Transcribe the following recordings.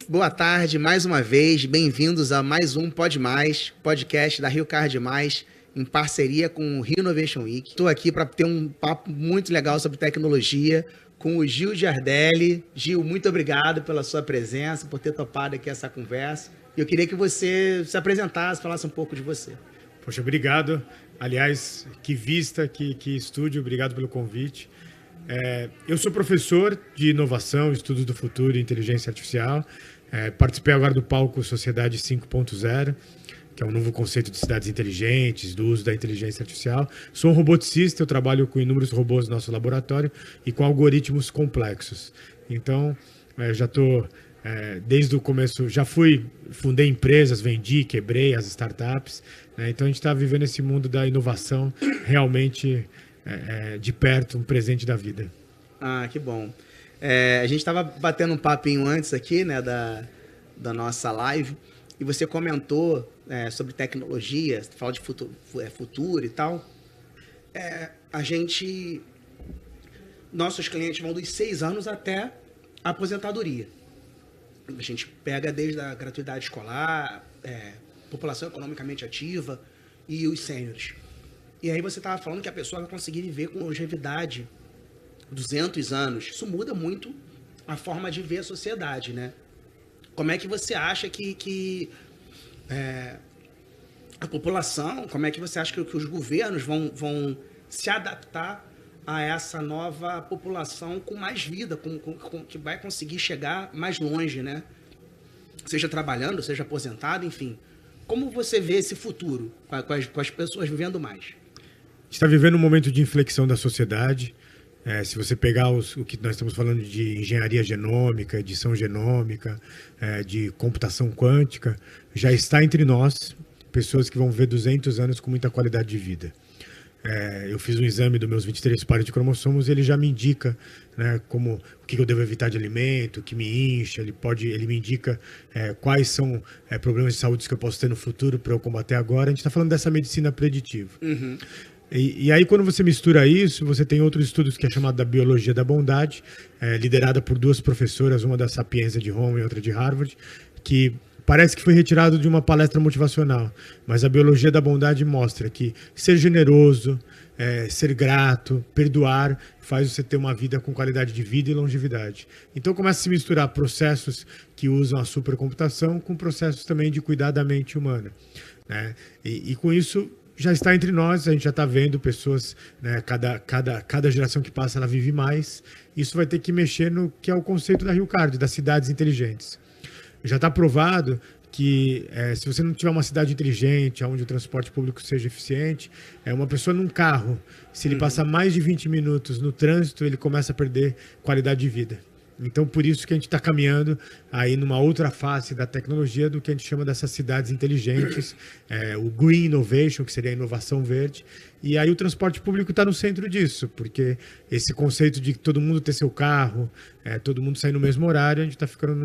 Boa tarde, mais uma vez. Bem-vindos a mais um Pod Mais, podcast da Rio Card Mais, em parceria com o Rio Innovation Week. Estou aqui para ter um papo muito legal sobre tecnologia com o Gil Giardelli. Gil, muito obrigado pela sua presença, por ter topado aqui essa conversa. Eu queria que você se apresentasse, falasse um pouco de você. Poxa, obrigado. Aliás, que vista, que estúdio, obrigado pelo convite. Eu sou professor de inovação, estudos do futuro e inteligência artificial. Participei agora do palco Sociedade 5.0, que é um novo conceito de cidades inteligentes, do uso da inteligência artificial. Sou um roboticista, eu trabalho com inúmeros robôs no nosso laboratório e com algoritmos complexos. Então, já estou, desde o começo, fundei empresas, vendi, quebrei as startups. Então, a gente está vivendo esse mundo da inovação realmente de perto, um presente da vida. Ah, que bom. A gente estava batendo um papinho antes aqui, né, da nossa live, e você comentou sobre tecnologia, fala de futuro e tal. Nossos clientes vão dos 6 anos até a aposentadoria. A gente pega desde a gratuidade escolar, população economicamente ativa e os sêniores. E aí você estava falando que a pessoa vai conseguir viver com longevidade 200 anos. Isso muda muito a forma de ver a sociedade, né? Como é que você acha que a população, como é que você acha que os governos vão se adaptar a essa nova população com mais vida, que vai conseguir chegar mais longe, né? Seja trabalhando, seja aposentado, enfim. Como você vê esse futuro com as pessoas vivendo mais? A gente está vivendo um momento de inflexão da sociedade. Se você pegar o que nós estamos falando de engenharia genômica, edição genômica, de computação quântica, já está entre nós pessoas que vão viver 200 anos com muita qualidade de vida. Eu fiz um exame dos meus 23 pares de cromossomos e ele já me indica, né, como o que eu devo evitar de alimento, o que me incha, ele me indica quais são problemas de saúde que eu posso ter no futuro para eu combater agora. A gente está falando dessa medicina preditiva. Uhum. E aí, quando você mistura isso, você tem outros estudos que é chamado da biologia da bondade, liderada por 2 professoras, uma da Sapienza de Roma e outra de Harvard, que parece que foi retirado de uma palestra motivacional, mas a biologia da bondade mostra que ser generoso, ser grato, perdoar, faz você ter uma vida com qualidade de vida e longevidade. Então começa a se misturar processos que usam a supercomputação com processos também de cuidar da mente humana, né? E com isso já está entre nós, a gente já está vendo pessoas, né, cada geração que passa ela vive mais. Isso vai ter que mexer no que é o conceito da Rio Card, das cidades inteligentes. Já está provado que se você não tiver uma cidade inteligente, onde o transporte público seja eficiente, uma pessoa num carro, se ele passar mais de 20 minutos no trânsito, ele começa a perder qualidade de vida. Então, por isso que a gente está caminhando aí numa outra face da tecnologia do que a gente chama dessas cidades inteligentes, o Green Innovation, que seria a inovação verde. E aí o transporte público está no centro disso, porque esse conceito de todo mundo ter seu carro, todo mundo sair no mesmo horário, a gente está ficando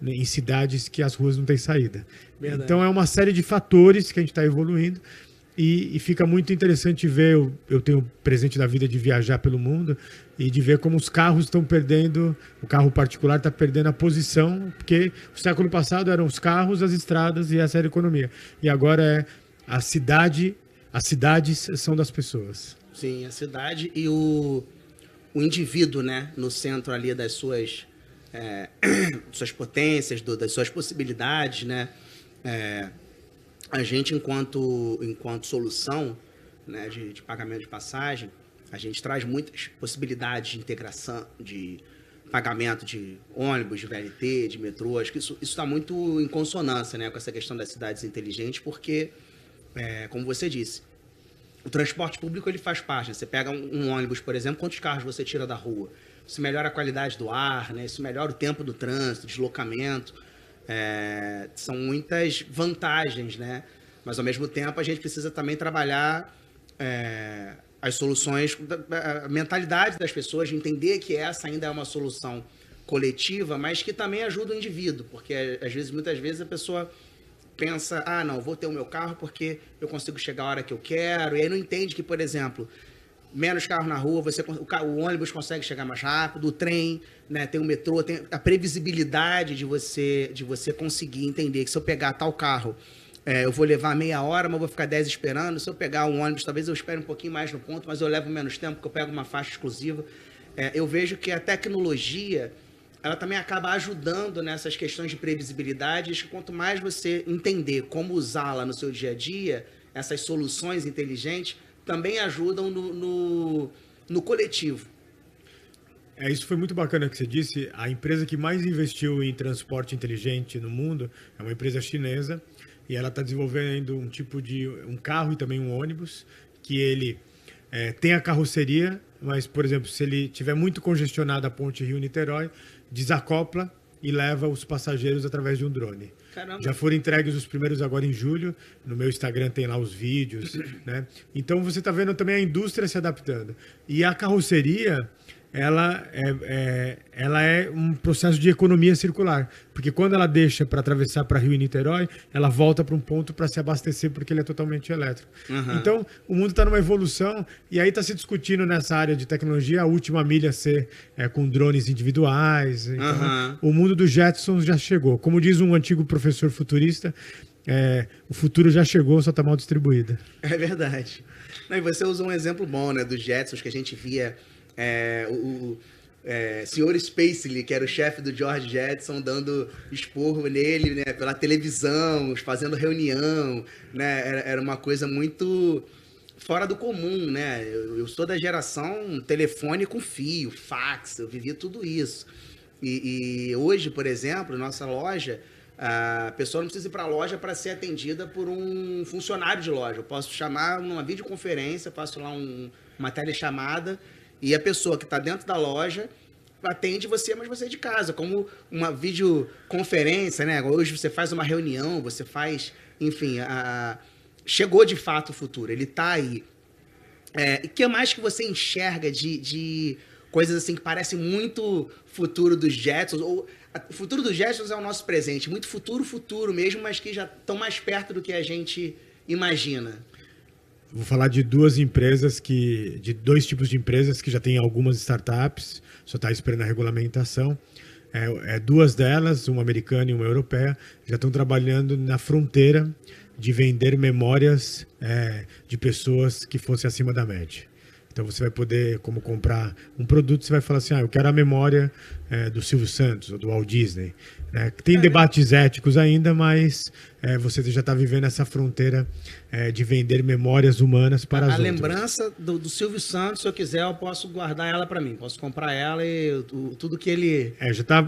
em cidades que as ruas não têm saída. Verdade. Então, é uma série de fatores que a gente está evoluindo. E fica muito interessante ver, eu tenho o presente da vida de viajar pelo mundo e de ver como os carros estão perdendo, o carro particular está perdendo a posição, porque o século passado eram os carros, as estradas e essa era a economia. E agora as cidades são das pessoas. Sim, a cidade e o indivíduo, né, no centro ali das suas potências, das suas possibilidades, né? A gente, enquanto solução, né, de pagamento de passagem, a gente traz muitas possibilidades de integração, de pagamento de ônibus, de VLT, de metrô. Acho que isso está muito em consonância, né, com essa questão das cidades inteligentes, porque, como você disse, o transporte público ele faz parte. Né? Você pega um ônibus, por exemplo, quantos carros você tira da rua? Isso melhora a qualidade do ar, né? Isso melhora o tempo do trânsito, deslocamento. São muitas vantagens, né? Mas, ao mesmo tempo, a gente precisa também trabalhar as soluções, a mentalidade das pessoas, de entender que essa ainda é uma solução coletiva, mas que também ajuda o indivíduo, porque, muitas vezes, a pessoa pensa, não, vou ter o meu carro porque eu consigo chegar a hora que eu quero, e aí não entende que, por exemplo, menos carro na rua, o ônibus consegue chegar mais rápido, o trem, né, tem o metrô, tem a previsibilidade de você conseguir entender que se eu pegar tal carro, eu vou levar meia hora, mas vou ficar 10 esperando. Se eu pegar um ônibus, talvez eu espere um pouquinho mais no ponto, mas eu levo menos tempo, porque eu pego uma faixa exclusiva. Eu vejo que a tecnologia, ela também acaba ajudando nessas questões de previsibilidade. Acho que quanto mais você entender como usá-la no seu dia a dia, essas soluções inteligentes também ajudam no coletivo. Isso foi muito bacana que você disse. A empresa que mais investiu em transporte inteligente no mundo é uma empresa chinesa, e ela está desenvolvendo um tipo de um carro e também um ônibus, que ele tem a carroceria, mas, por exemplo, se ele tiver muito congestionado a ponte Rio-Niterói, desacopla e leva os passageiros através de um drone. Caramba. Já foram entregues os primeiros agora em julho. No meu Instagram tem lá os vídeos, né? Então você está vendo também a indústria se adaptando. E a carroceria, ela é um processo de economia circular, porque quando ela deixa para atravessar para Rio e Niterói, ela volta para um ponto para se abastecer, porque ele é totalmente elétrico. Uhum. Então, o mundo está numa evolução, e aí está se discutindo nessa área de tecnologia a última milha ser com drones individuais. Então, o mundo dos Jetsons já chegou. Como diz um antigo professor futurista, o futuro já chegou, só está mal distribuído. É verdade. Não, e você usou um exemplo bom, né, dos Jetsons, que a gente via o Sr. Spacely, que era o chefe do George Jetson, dando esporro nele, né, pela televisão, fazendo reunião, né, era uma coisa muito fora do comum, né? Eu sou da geração telefone com fio, fax, eu vivi tudo isso. E hoje, por exemplo, nossa loja, a pessoa não precisa ir para a loja para ser atendida por um funcionário de loja. Eu posso chamar numa videoconferência, faço lá uma telechamada, e a pessoa que está dentro da loja atende você, mas você é de casa, como uma videoconferência, né? Hoje você faz uma reunião, você faz, enfim, chegou de fato o futuro, ele está aí. E o que mais que você enxerga de coisas assim que parecem muito futuro dos Jetsons? O futuro dos Jetsons é o nosso presente, muito futuro mesmo, mas que já estão mais perto do que a gente imagina. Vou falar de dois tipos de empresas que já têm algumas startups, só está esperando a regulamentação. Duas delas, uma americana e uma europeia, já estão trabalhando na fronteira de vender memórias de pessoas que fossem acima da média. Então você vai poder, como comprar um produto, você vai falar assim, eu quero a memória do Silvio Santos ou do Walt Disney. Tem debates éticos ainda, mas você já está vivendo essa fronteira de vender memórias humanas para as outras. A lembrança do Silvio Santos, se eu quiser, eu posso guardar ela para mim. Posso comprar ela e tudo que ele...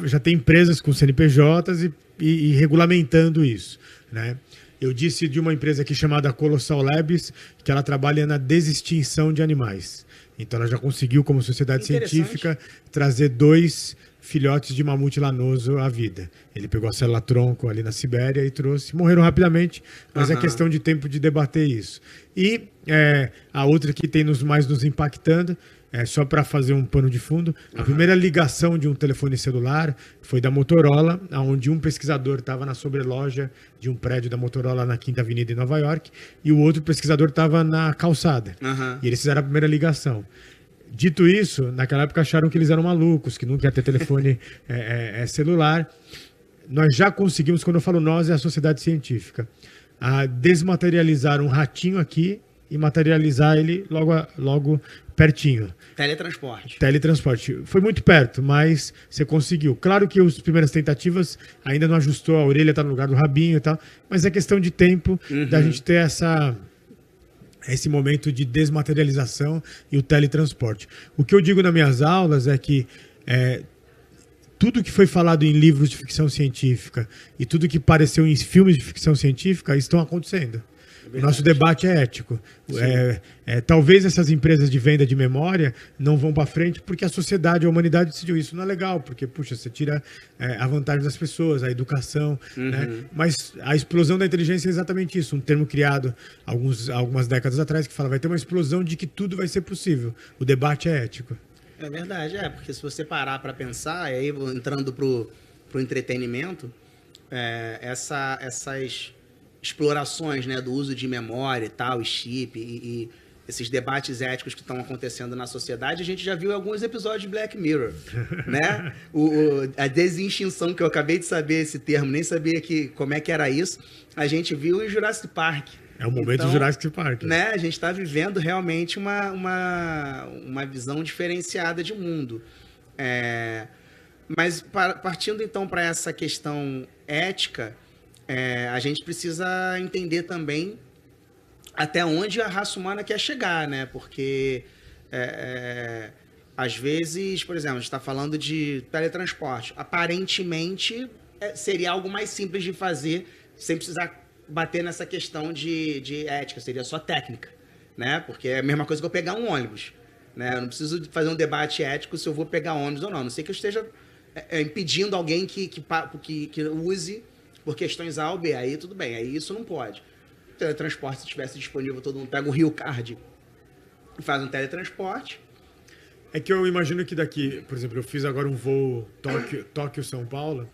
Já tem empresas com CNPJs e regulamentando isso, né? Eu disse de uma empresa aqui chamada Colossal Labs, que ela trabalha na desextinção de animais. Então ela já conseguiu, como sociedade científica, trazer 2 filhotes de mamute lanoso à vida. Ele pegou a célula-tronco ali na Sibéria e trouxe. Morreram rapidamente, mas é questão de tempo de debater isso. E a outra que tem mais nos impactando, só para fazer um pano de fundo, a primeira ligação de um telefone celular foi da Motorola, onde um pesquisador estava na sobreloja de um prédio da Motorola na Quinta Avenida em Nova York, e o outro pesquisador estava na calçada. E eles fizeram a primeira ligação. Dito isso, naquela época acharam que eles eram malucos, que nunca ia ter telefone celular. Nós já conseguimos, quando eu falo nós, é a sociedade científica, a desmaterializar um ratinho aqui e materializar ele logo pertinho. Teletransporte. Foi muito perto, mas você conseguiu. Claro que as primeiras tentativas ainda não ajustou, a orelha está no lugar do rabinho e tal, mas é questão de tempo da gente ter esse momento de desmaterialização e o teletransporte. O que eu digo nas minhas aulas é que tudo que foi falado em livros de ficção científica e tudo que apareceu em filmes de ficção científica estão acontecendo. O nosso debate é ético. Talvez essas empresas de venda de memória não vão para frente porque a sociedade, a humanidade decidiu isso. Não é legal, porque, puxa, você tira a vantagem das pessoas, a educação. Né? Mas a explosão da inteligência é exatamente isso. Um termo criado algumas décadas atrás que fala vai ter uma explosão de que tudo vai ser possível. O debate é ético. É verdade, porque se você parar para pensar, e aí entrando pro entretenimento, essas explorações, né, do uso de memória e tal, e chip, e esses debates éticos que estão acontecendo na sociedade, a gente já viu alguns episódios de Black Mirror, né? A desinextinção, que eu acabei de saber esse termo, nem sabia como é que era isso, a gente viu em Jurassic Park. É o momento do Jurassic Park. Né? A gente está vivendo realmente uma visão diferenciada de mundo. Mas partindo então para essa questão ética, a gente precisa entender também até onde a raça humana quer chegar, né? Porque às vezes, por exemplo, a gente está falando de teletransporte. Aparentemente seria algo mais simples de fazer sem precisar bater nessa questão de ética, seria só técnica, né? Porque é a mesma coisa que eu pegar um ônibus, né? Eu não preciso fazer um debate ético se eu vou pegar ônibus ou não. A não sei que eu esteja impedindo alguém que use por questões A ou B, aí tudo bem, aí isso não pode. O teletransporte, se estivesse disponível, todo mundo pega o Rio Card e faz um teletransporte. É que eu imagino que daqui, por exemplo, eu fiz agora um voo Tóquio-São Paulo,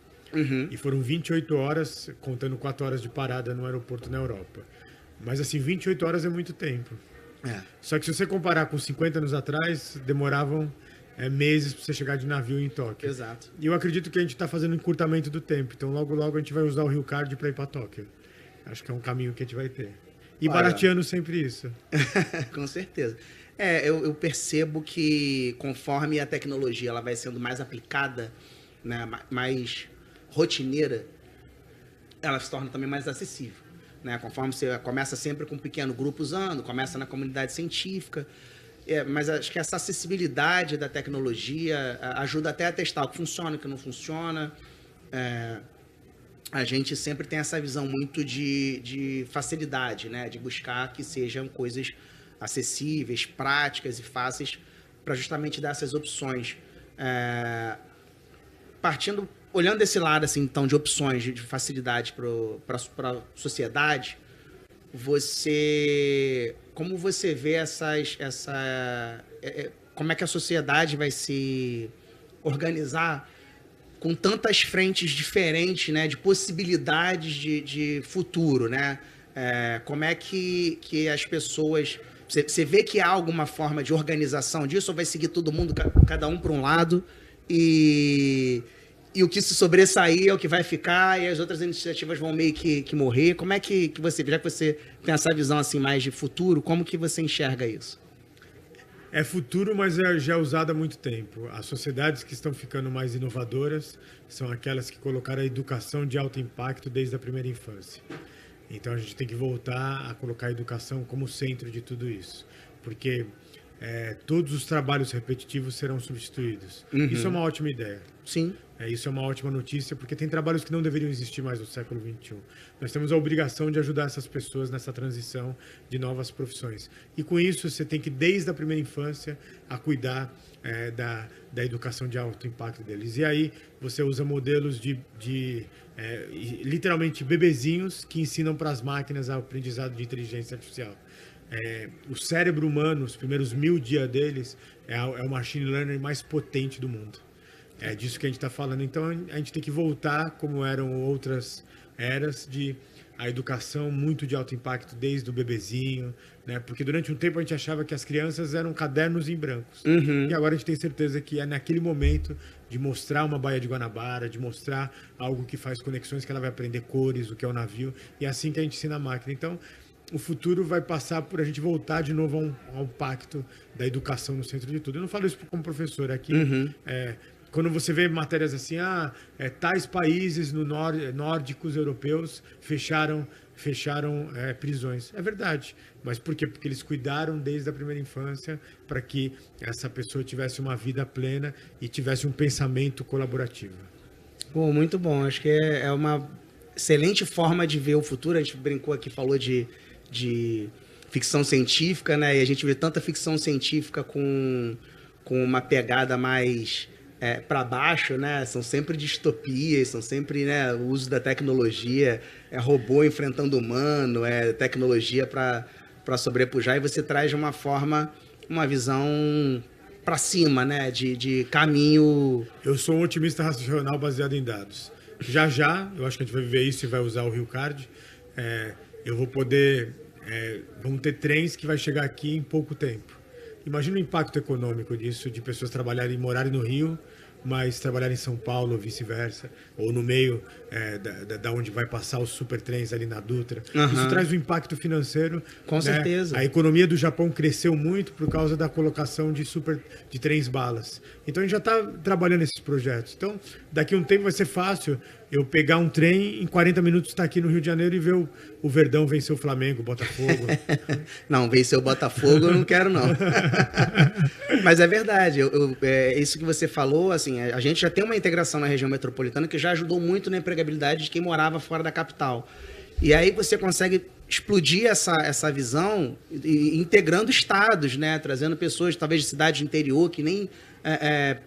e foram 28 horas, contando 4 horas de parada no aeroporto na Europa. Mas assim, 28 horas é muito tempo. Só que se você comparar com 50 anos atrás, demoravam meses para você chegar de navio em Tóquio. Exato. E eu acredito que a gente está fazendo um encurtamento do tempo. Então logo logo a gente vai usar o Rio Card para ir para Tóquio. Acho que é um caminho que a gente vai ter. E barateando sempre isso. Com certeza. Eu percebo que conforme a tecnologia ela vai sendo mais aplicada, né, mais rotineira, ela se torna também mais acessível, né? Conforme você começa sempre com um pequeno grupo usando, começa na comunidade científica, mas acho que essa acessibilidade da tecnologia ajuda até a testar o que funciona, o que não funciona. A gente sempre tem essa visão muito de facilidade, né? De buscar que sejam coisas acessíveis, práticas e fáceis para justamente dar essas opções. Olhando desse lado, assim, então, de opções, de facilidade para a sociedade, como você vê como é que a sociedade vai se organizar com tantas frentes diferentes, né, de possibilidades de futuro, né? Como é que as pessoas... Você vê que há alguma forma de organização disso, ou vai seguir todo mundo, cada um para um lado, e o que se sobressair é o que vai ficar, e as outras iniciativas vão meio que morrer? Como é que você, já que você tem essa visão assim mais de futuro, como que você enxerga isso? É futuro, mas já é usado há muito tempo. As sociedades que estão ficando mais inovadoras são aquelas que colocaram a educação de alto impacto desde a primeira infância. Então a gente tem que voltar a colocar a educação como centro de tudo isso. Porque todos os trabalhos repetitivos serão substituídos. Isso é uma ótima ideia. Sim. Isso é uma ótima notícia, porque tem trabalhos que não deveriam existir mais no século XXI. Nós temos a obrigação de ajudar essas pessoas nessa transição de novas profissões. E com isso, você tem que, desde a primeira infância, a cuidar da educação de alto impacto deles. E aí, você usa modelos literalmente, bebezinhos que ensinam para as máquinas o aprendizado de inteligência artificial. O cérebro humano, os primeiros 1000 dias deles, é o machine learning mais potente do mundo. É disso que a gente está falando. Então, a gente tem que voltar como eram outras eras de a educação muito de alto impacto desde o bebezinho, né? Porque durante um tempo a gente achava que as crianças eram cadernos em brancos. E agora a gente tem certeza que é naquele momento de mostrar uma baía de Guanabara, de mostrar algo que faz conexões, que ela vai aprender cores, o que é o navio, e é assim que a gente ensina a máquina. Então, o futuro vai passar por a gente voltar de novo ao pacto da educação no centro de tudo. Eu não falo isso como professor aqui. Quando você vê matérias assim, tais países nórdicos europeus fecharam prisões. É verdade. Mas por quê? Porque eles cuidaram desde a primeira infância para que essa pessoa tivesse uma vida plena e tivesse um pensamento colaborativo. Bom, muito bom. Acho que é uma excelente forma de ver o futuro. A gente brincou aqui, falou de ficção científica, né? E a gente vê tanta ficção científica com uma pegada mais para baixo, né? São sempre distopias, são sempre, né, o uso da tecnologia, robô enfrentando humano, tecnologia para sobrepujar, e você traz de uma forma, uma visão para cima, né? De caminho. Eu sou um otimista racional baseado em dados. Já, eu acho que a gente vai viver isso e vai usar o Rio Card. Eu vou poder vão ter trens que vai chegar aqui em pouco tempo. Imagina o impacto econômico disso, de pessoas trabalharem e morarem no Rio, mas trabalhar em São Paulo ou vice-versa, ou no meio da onde vai passar os supertrens ali na Dutra. Isso traz um impacto financeiro. Com certeza. A economia do Japão cresceu muito por causa da colocação de trens balas. Então a gente já está trabalhando nesses projetos. Então daqui a um tempo vai ser fácil eu pegar um trem, em 40 minutos estar aqui no Rio de Janeiro e ver o Verdão vencer o Flamengo, o Botafogo. Não, vencer o Botafogo eu não quero, não. Mas é verdade. Isso que você falou, assim, a gente já tem uma integração na região metropolitana que já ajudou muito na empregabilidade de quem morava fora da capital. E aí você consegue explodir essa visão integrando estados, né? Trazendo pessoas, talvez, de cidades do interior que nem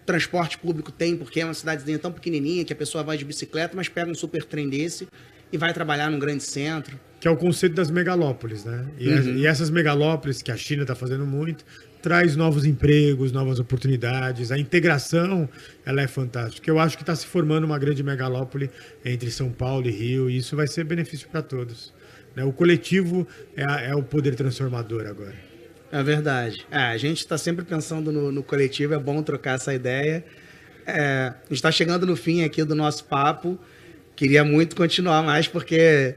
transporte público tem, porque é uma cidadezinha tão pequenininha que a pessoa vai de bicicleta, mas pega um super trem desse e vai trabalhar num grande centro. Que é o conceito das megalópolis, né? E essas megalópolis, que a China está fazendo muito, traz novos empregos, novas oportunidades. A integração, ela é fantástica. Eu acho que está se formando uma grande megalópole entre São Paulo e Rio, e isso vai ser benefício para todos. O coletivo é o poder transformador agora. É verdade. A gente está sempre pensando no coletivo, é bom trocar essa ideia. A gente está chegando no fim aqui do nosso papo. Queria muito continuar mais, porque,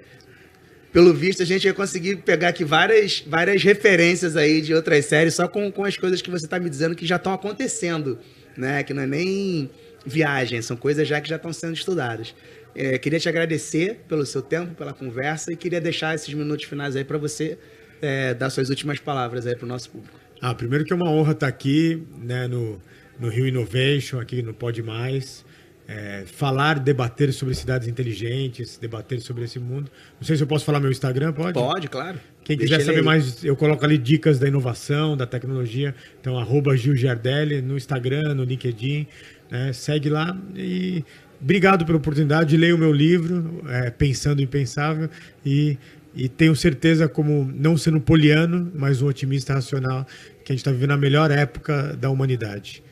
pelo visto, a gente ia conseguir pegar aqui várias referências aí de outras séries, só com as coisas que você está me dizendo que já estão acontecendo, né? Que não é nem viagem, são coisas já que já estão sendo estudadas. Queria te agradecer pelo seu tempo, pela conversa, e queria deixar esses minutos finais aí para você dar suas últimas palavras aí para o nosso público. Primeiro que é uma honra estar aqui, né, no Rio Innovation, aqui no Pode Mais. Falar, debater sobre cidades inteligentes, debater sobre esse mundo. Não sei se eu posso falar meu Instagram, pode? Pode, claro. Quem quiser saber mais, eu coloco ali dicas da inovação, da tecnologia. Então, @GilGiardelli no Instagram, no LinkedIn. Segue lá e obrigado pela oportunidade. Leia o meu livro, Pensando o Impensável, e tenho certeza, como não sendo poliano, mas um otimista racional, que a gente está vivendo a melhor época da humanidade.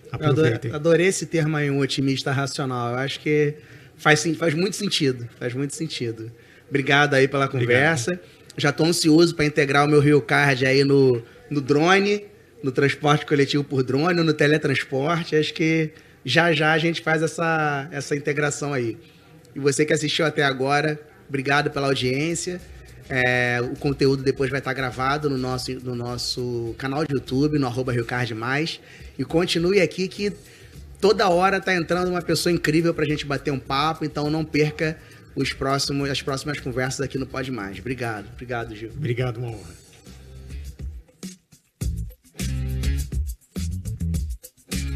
Adorei esse termo aí, um otimista racional. Eu acho que faz muito sentido. Faz muito sentido. Obrigado aí pela conversa. Obrigado. Já estou ansioso para integrar o meu RioCard aí no drone, no transporte coletivo por drone, no teletransporte. Acho que já a gente faz essa integração aí. E você que assistiu até agora, obrigado pela audiência. O conteúdo depois vai estar gravado no nosso canal de YouTube, no @RioCard+. E continue aqui que toda hora está entrando uma pessoa incrível para a gente bater um papo, então não perca as próximas conversas aqui no Pode Mais. Obrigado, Gil. Obrigado, uma honra.